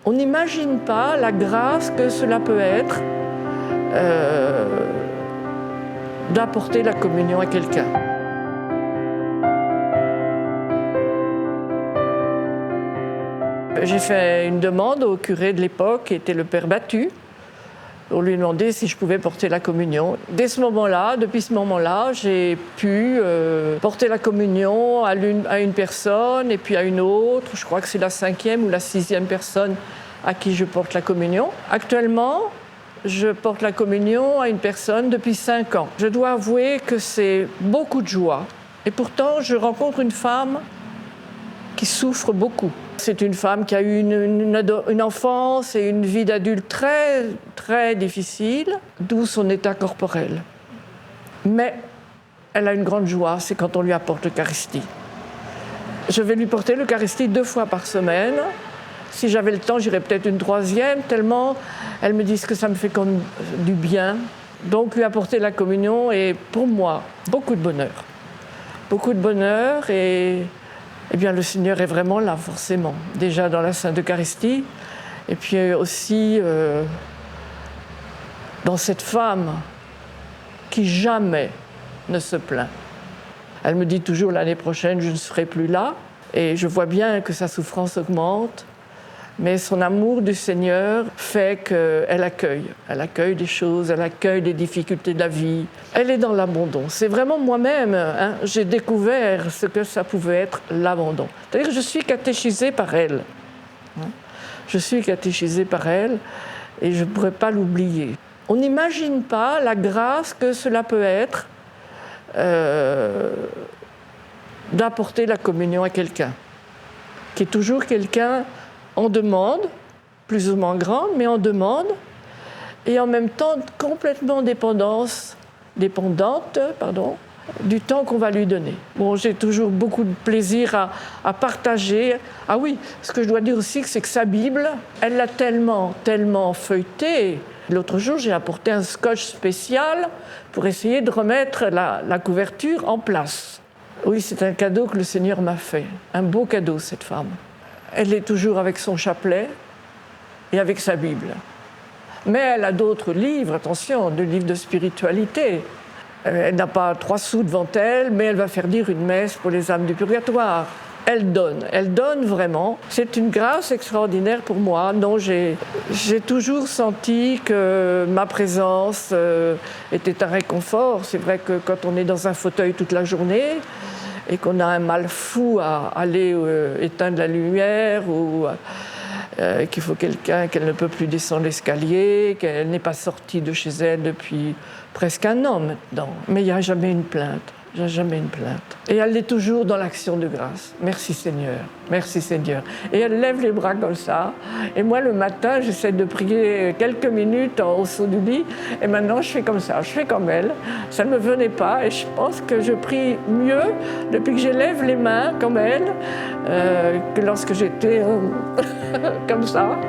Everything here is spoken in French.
On n'imagine pas la grâce que cela peut être d'apporter la communion à quelqu'un. J'ai fait une demande au curé de l'époque, qui était le père Battu, pour lui demander si je pouvais porter la communion. Dès ce moment-là, depuis ce moment-là, j'ai pu porter la communion à une personne et puis à une autre. Je crois que c'est la 5e ou la 6e personne à qui je porte la communion. Actuellement, je porte la communion à une personne depuis 5 ans. Je dois avouer que c'est beaucoup de joie. Et pourtant, je rencontre une femme qui souffre beaucoup. C'est une femme qui a eu une enfance et une vie d'adulte très, très difficile, d'où son état corporel. Mais elle a une grande joie, c'est quand on lui apporte l'Eucharistie. Je vais lui porter l'Eucharistie 2 fois par semaine. Si j'avais le temps, j'irais peut-être une 3e, tellement elles me disent que ça me fait comme du bien. Donc lui apporter la communion est pour moi beaucoup de bonheur. Beaucoup de bonheur et eh bien, le Seigneur est vraiment là, forcément. Déjà dans la Sainte Eucharistie, et puis aussi dans cette femme qui jamais ne se plaint. Elle me dit toujours l'année prochaine, je ne serai plus là. Et je vois bien que sa souffrance augmente. Mais son amour du Seigneur fait qu'elle accueille. Elle accueille des choses, elle accueille des difficultés de la vie. Elle est dans l'abandon. C'est vraiment moi-même, j'ai découvert ce que ça pouvait être l'abandon. C'est-à-dire que je suis catéchisée par elle. Je suis catéchisée par elle et je ne pourrais pas l'oublier. On n'imagine pas la grâce que cela peut être d'apporter la communion à quelqu'un, qui est toujours quelqu'un en demande, plus ou moins grande, mais en demande, et en même temps complètement dépendante du temps qu'on va lui donner. Bon, j'ai toujours beaucoup de plaisir à partager. Ah oui, ce que je dois dire aussi, c'est que sa Bible, elle l'a tellement feuilletée. L'autre jour, j'ai apporté un scotch spécial pour essayer de remettre la couverture en place. Oui, c'est un cadeau que le Seigneur m'a fait. Un beau cadeau, cette femme. Elle est toujours avec son chapelet et avec sa Bible. Mais elle a d'autres livres, attention, des livres de spiritualité. Elle n'a pas 3 sous devant elle, mais elle va faire dire une messe pour les âmes du purgatoire. Elle donne vraiment. C'est une grâce extraordinaire pour moi. Non, j'ai toujours senti que ma présence était un réconfort. C'est vrai que quand on est dans un fauteuil toute la journée, et qu'on a un mal fou à aller éteindre la lumière ou qu'il faut quelqu'un, qu'elle ne peut plus descendre l'escalier, qu'elle n'est pas sortie de chez elle depuis presque 1 an maintenant. Mais il n'y a jamais une plainte. Il n'y a jamais une plainte. Et elle est toujours dans l'action de grâce. Merci Seigneur, merci Seigneur. Et elle lève les bras comme ça. Et moi, le matin, j'essaie de prier quelques minutes au saut du lit. Et maintenant, je fais comme ça, je fais comme elle. Ça ne me venait pas. Et je pense que je prie mieux depuis que j'élève les mains comme elle que lorsque j'étais comme ça.